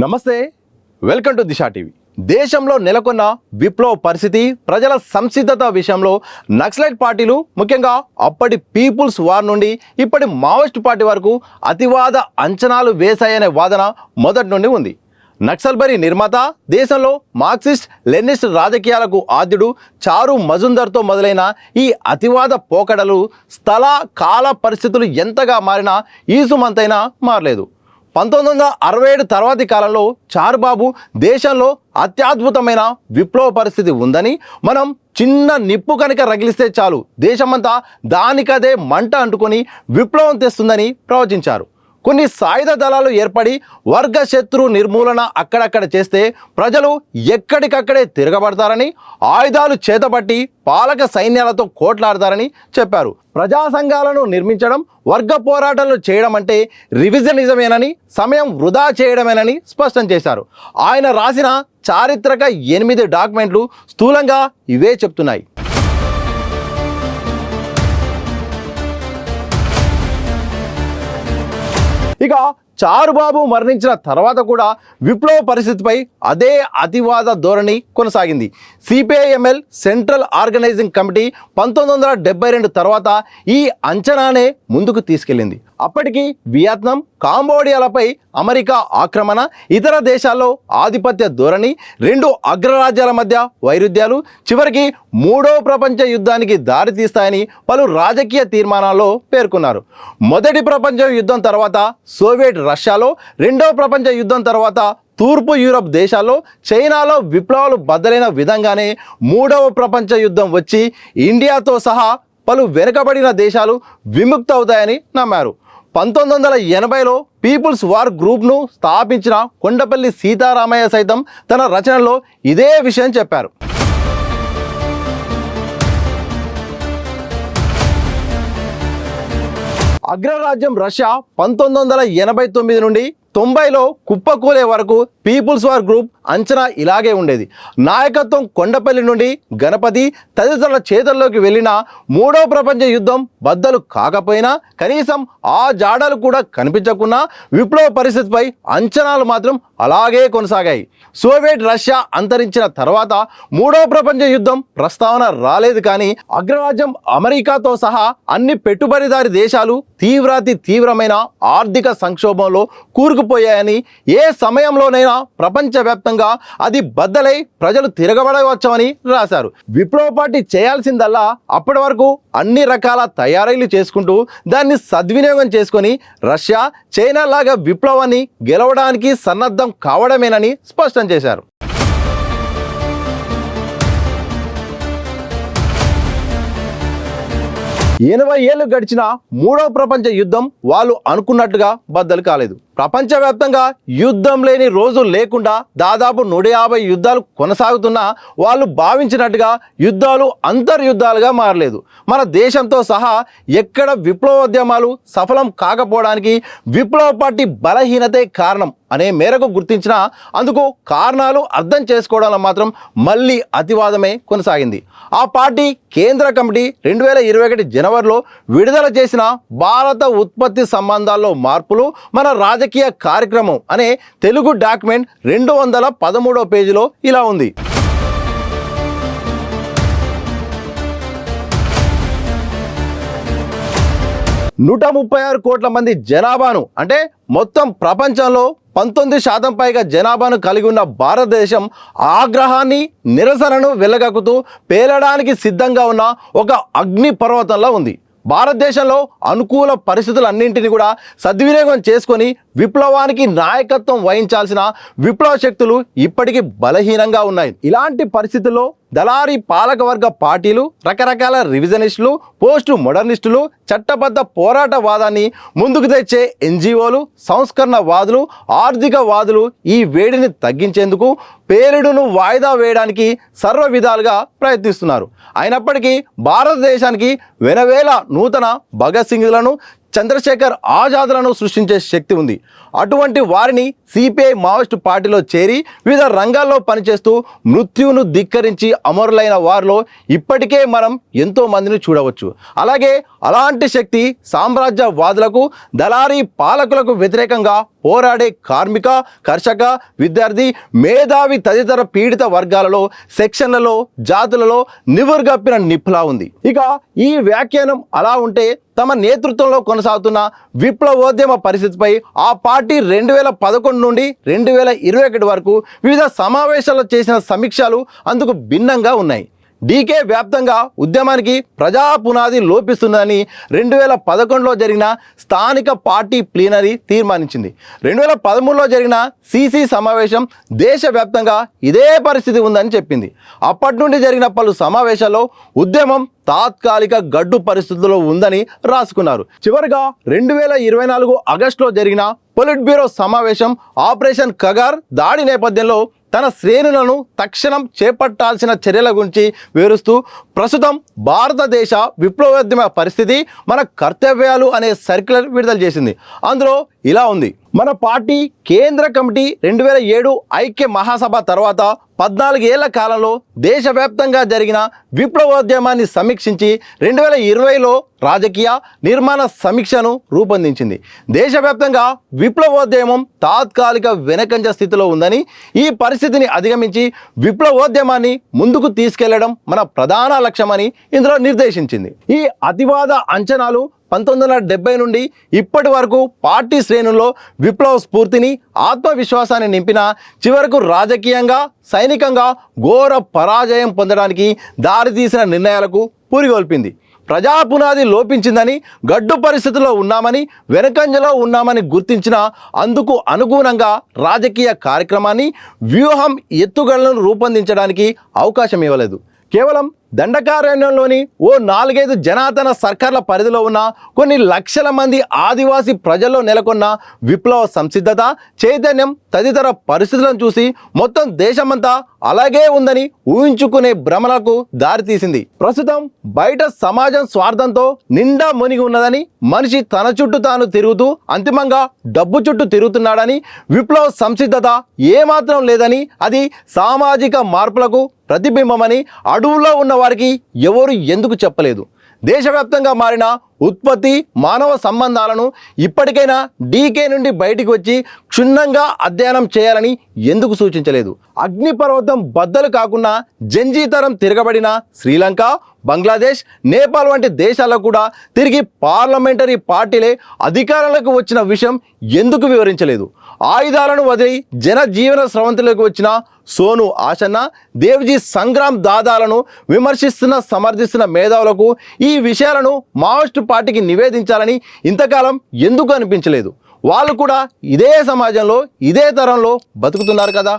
నమస్తే, welcome to Disha TV. దేశంలో నెలకొన్న విప్లవ పరిస్థితి, ప్రజల సంసిద్ధత విషయంలో నక్సలైట్ పార్టీలు, ముఖ్యంగా అప్పటి పీపుల్స్ వార్ నుండి ఇప్పటి మావోయిస్ట్ పార్టీ వరకు అతివాద అంచనాలు వేశాయనే వాదన మొదటి నుండి ఉంది. నక్సల్బరీ నిర్మాత, దేశంలో మార్క్సిస్ట్ లెనినిస్ట్ రాజకీయాలకు ఆద్యుడు చారు మజుందర్తో మొదలైన ఈ అతివాద పోకడలు స్థల కాల పరిస్థితులు ఎంతగా మారినా ఈసుమంతైనా మారలేదు. 1967 తర్వాతి కాలంలో చారుబాబు దేశంలో అత్యద్భుతమైన విప్లవ పరిస్థితి ఉందని, మనం చిన్న నిప్పు కనుక రగిలిస్తే చాలు దేశమంతా దానికదే మంట అంటుకొని విప్లవం తెస్తుందని ప్రవచించారు. కొన్ని సాయుధ దళాలు ఏర్పడి వర్గ శత్రు నిర్మూలన అక్కడక్కడ చేస్తే ప్రజలు ఎక్కడికక్కడే తిరగబడతారని, ఆయుధాలు చేతబట్టి పాలక సైన్యాలతో కోట్లాడతారని చెప్పారు. ప్రజా సంఘాలను నిర్మించడం, వర్గ పోరాటాలు చేయడం అంటే రివిజనిజమేనని, సమయం వృధా చేయడమేనని స్పష్టం చేశారు. ఆయన రాసిన చారిత్రక 8 డాక్యుమెంట్లు స్థూలంగా ఇవే చెప్తున్నాయి. ఇక చారుబాబు మరణించిన తర్వాత కూడా విప్లవ పరిస్థితిపై అదే అతివాద ధోరణి కొనసాగింది. సిపిఐఎంఎల్ సెంట్రల్ ఆర్గనైజింగ్ కమిటీ 1972 తర్వాత ఈ అంచనానే ముందుకు తీసుకెళ్లింది. అప్పటికి వియత్నాం, కాంబోడియాలపై అమెరికా ఆక్రమణ, ఇతర దేశాల్లో ఆధిపత్య ధోరణి, 2 అగ్రరాజ్యాల మధ్య వైరుధ్యాలు చివరికి 3వ ప్రపంచ యుద్ధానికి దారితీస్తాయని పలు రాజకీయ తీర్మానాల్లో పేర్కొన్నారు. మొదటి ప్రపంచ యుద్ధం తర్వాత సోవియట్ రష్యాలో, 2వ ప్రపంచ యుద్ధం తర్వాత తూర్పు యూరప్ దేశాల్లో, చైనాలో విప్లవాలు బద్దలైన విధంగానే 3వ ప్రపంచ యుద్ధం వచ్చి ఇండియాతో సహా పలు వెనుకబడిన దేశాలు విముక్తవుతాయని నమ్మారు. 1980లో పీపుల్స్ వార్ గ్రూప్ను స్థాపించిన కొండపల్లి సీతారామయ్య సైతం తన రచనలో ఇదే విషయం చెప్పారు. అగ్రరాజ్యం రష్యా 1989 నుండి 90లో కుప్పకూలే వరకు పీపుల్స్ వార్ గ్రూప్ అంచనా ఇలాగే ఉండేది. నాయకత్వం కొండపల్లి నుండి గణపతి తదితరుల చేతుల్లోకి వెళ్ళిన 3వ ప్రపంచ యుద్ధం బద్దలు కాకపోయినా, కనీసం ఆ జాడలు కూడా కనిపించకున్నా విప్లవ పరిస్థితిపై అంచనాలు మాత్రం అలాగే కొనసాగాయి. సోవియట్ రష్యా అంతరించిన తర్వాత 3వ ప్రపంచ యుద్ధం ప్రస్తావన రాలేదు. కానీ అగ్రరాజ్యం అమెరికాతో సహా అన్ని పెట్టుబడిదారి దేశాలు తీవ్రమైన ఆర్థిక సంక్షోభంలో కూరుకుపోయాయని, ఏ సమయంలోనైనా ప్రపంచవ్యాప్తంగా అది బద్దలై ప్రజలు తిరగబడవచ్చని రాశారు. విప్లవ పార్టీ చేయాల్సిందల్లా అప్పటి వరకు అన్ని రకాల తయారీలు చేసుకుంటూ దాన్ని సద్వినియోగం చేసుకొని రష్యా, చైనా లాగా విప్లవాన్ని గెలవడానికి సన్నద్ధం కావడమేనని స్పష్టం చేశారు. ఏళ్ళు గడిచిన 3వ ప్రపంచ యుద్ధం వాళ్ళు అనుకున్నట్టుగా బద్దలు కాలేదు. ప్రపంచవ్యాప్తంగా యుద్ధం లేని రోజు లేకుండా దాదాపు 150 యుద్ధాలు కొనసాగుతున్నా వాళ్ళు భావించినట్టుగా యుద్ధాలు అంతర్యుద్ధాలుగా మారలేదు. మన దేశంతో సహా ఎక్కడ విప్లవోద్యమాలు సఫలం కాకపోవడానికి విప్లవ పార్టీ బలహీనతే కారణం అనే మేరకు గుర్తించిన, అందుకు కారణాలు అర్థం చేసుకోవడంలో మాత్రం మళ్ళీ అతివాదమే కొనసాగింది. ఆ పార్టీ కేంద్ర కమిటీ 2021 జనవరిలో విడుదల చేసిన భారత ఉత్పత్తి సంబంధాల్లో మార్పులు, మన రాజకీయ కార్యక్రమం అనే తెలుగు డాక్యుమెంట్ 213వ పేజీలో ఇలా ఉంది. $136 కోట్ల మంది జనాభాను, అంటే మొత్తం ప్రపంచంలో 19% పైగా జనాభాను కలిగి ఉన్న భారతదేశం ఆగ్రహాన్ని, నిరసనను వెళ్ళగక్కుతూ పేలడానికి సిద్ధంగా ఉన్న ఒక అగ్ని పర్వతంలో ఉంది. భారతదేశంలో అనుకూల పరిస్థితులన్నింటినీ కూడా సద్వినియోగం చేసుకొని విప్లవానికి నాయకత్వం వహించాల్సిన విప్లవ శక్తులు ఇప్పటికీ బలహీనంగా ఉన్నాయి. ఇలాంటి పరిస్థితుల్లో దళారీ పాలకవర్గ పార్టీలు, రకరకాల రివిజనిస్టులు, పోస్టు మోడర్నిస్టులు, చట్టబద్ధ పోరాటవాదాన్ని ముందుకు తెచ్చే ఎన్జిఓలు, సంస్కరణవాదులు, ఆర్థికవాదులు ఈ వేడిని తగ్గించేందుకు పేలుడును వాయిదా వేయడానికి సర్వ విధాలుగా ప్రయత్నిస్తున్నారు. అయినప్పటికీ భారతదేశానికి వెనవేల నూతన భగత్ సింగ్లను, చంద్రశేఖర్ ఆజాద్లను సృష్టించే శక్తి ఉంది. అటువంటి వారిని సిపిఐ మావోయిస్టు పార్టీలో చేరి వివిధ రంగాల్లో పనిచేస్తూ మృత్యువును ధిక్కరించి అమరులైన వారిలో ఇప్పటికే మనం ఎంతో మందిని చూడవచ్చు. అలాగే అలాంటి శక్తి సామ్రాజ్యవాదులకు, దళారీ పాలకులకు వ్యతిరేకంగా పోరాడే కార్మిక, కర్షక, విద్యార్థి, మేధావి తదితర పీడిత వర్గాలలో, సెక్షన్లలో, జాతులలో నివురుగప్పిన నిప్పులా ఉంది. ఇక ఈ వ్యాఖ్యానం అలా ఉంటే తమ నేతృత్వంలో కొనసాగుతున్న విప్లవోద్యమ పరిస్థితిపై ఆ పార్టీ 2011 నుండి 2021 వరకు వివిధ సమావేశాల్లో చేసిన సమీక్షలు అందుకు భిన్నంగా ఉన్నాయి. డీకే వ్యాప్తంగా ఉద్యమానికి ప్రజా పునాది లోపిస్తుందని 2011లో జరిగిన స్థానిక పార్టీ ప్లీనరీ తీర్మానించింది. 2013లో జరిగిన సిసి సమావేశం దేశవ్యాప్తంగా ఇదే పరిస్థితి ఉందని చెప్పింది. అప్పటి నుండి జరిగిన పలు సమావేశాల్లో ఉద్యమం తాత్కాలిక గడ్డు పరిస్థితుల్లో ఉందని రాసుకున్నారు. చివరిగా 2024 ఆగస్టులో జరిగిన పొలిట్ బ్యూరో సమావేశం ఆపరేషన్ కగార్ దాడి నేపథ్యంలో తన శ్రేణులను తక్షణం చేపట్టాల్సిన చర్యల గురించి వివరిస్తూ ప్రస్తుతం భారతదేశ విప్లవోద్యమ పరిస్థితి, మన కర్తవ్యాలు అనే సర్క్యులర్ విడుదల చేసింది. అందులో ఇలా ఉంది: మన పార్టీ కేంద్ర కమిటీ 2007 ఐక్య మహాసభ తర్వాత 14 ఏళ్ల కాలంలో దేశవ్యాప్తంగా జరిగిన విప్లవోద్యమాన్ని సమీక్షించి 2020లో రాజకీయ నిర్మాణ సమీక్షను రూపొందించింది. దేశవ్యాప్తంగా విప్లవోద్యమం తాత్కాలిక వెనకంజ స్థితిలో ఉందని, ఈ పరిస్థితిని అధిగమించి విప్లవోద్యమాన్ని ముందుకు తీసుకెళ్లడం మన ప్రధాన లక్ష్యమని ఇందులో నిర్దేశించింది. ఈ అతివాద అంచనాలు 1970 నుండి ఇప్పటి వరకు పార్టీ శ్రేణుల్లో విప్లవ స్ఫూర్తిని, ఆత్మవిశ్వాసాన్ని నింపిన, చివరకు రాజకీయంగా, సైనికంగా ఘోర పరాజయం పొందడానికి దారితీసిన నిర్ణయాలకు పురిగొల్పింది. ప్రజా పునాది లోపించిందని, గడ్డు పరిస్థితుల్లో ఉన్నామని, వెనకంజలో ఉన్నామని గుర్తించిన అందుకు అనుగుణంగా రాజకీయ కార్యక్రమాన్ని, వ్యూహం, ఎత్తుగడలను రూపొందించడానికి అవకాశం ఇవ్వలేదు. కేవలం దండకారణ్యంలోని ఓ 4-5 జనార్దన సర్కార్ల పరిధిలో ఉన్న కొన్ని లక్షల మంది ఆదివాసీ ప్రజల్లో నెలకొన్న విప్లవ సంసిద్ధత, చైతన్యం తదితర పరిస్థితులను చూసి మొత్తం దేశమంతా అలాగే ఉందని ఊహించుకునే భ్రమలకు దారితీసింది. ప్రస్తుతం బయట సమాజం స్వార్థంతో నిండా మునిగి ఉన్నదని, మనిషి తన చుట్టూ తాను తిరుగుతూ అంతిమంగా డబ్బు చుట్టూ తిరుగుతున్నాడని, విప్లవ సంసిద్ధత ఏమాత్రం లేదని, అది సామాజిక మార్పులకు ప్రతిబింబమని అడవుల్లో ఉన్న వారికి ఎవరు ఎందుకు చెప్పలేదు? దేశవ్యాప్తంగా మారిన ఉత్పత్తి, మానవ సంబంధాలను ఇప్పటికైనా డీకే నుండి బయటికి వచ్చి క్షుణ్ణంగా అధ్యయనం చేయాలని ఎందుకు సూచించలేదు? అగ్నిపర్వతం బద్దలు కాకుండా జంజీతరం తిరగబడిన శ్రీలంక, బంగ్లాదేశ్, నేపాల్ వంటి దేశాల్లో కూడా తిరిగి పార్లమెంటరీ పార్టీలే అధికారంలోకి వచ్చిన విషయం ఎందుకు వివరించలేదు? ఆయుధాలను వదిలి జనజీవన స్రవంతిలోకి వచ్చిన సోను ఆచన్న, దేవ్జీ సంగ్రామ్ దాదాలను విమర్శిస్తున్న, సమర్థిస్తున్న మేధావులకు ఈ విషయాలను మావోయిస్టు పార్టీకి నివేదించాలని ఇంతకాలం ఎందుకు అనిపించలేదు? వాళ్ళు కూడా ఇదే సమాజంలో, ఇదే తరంలో బతుకుతున్నారు కదా.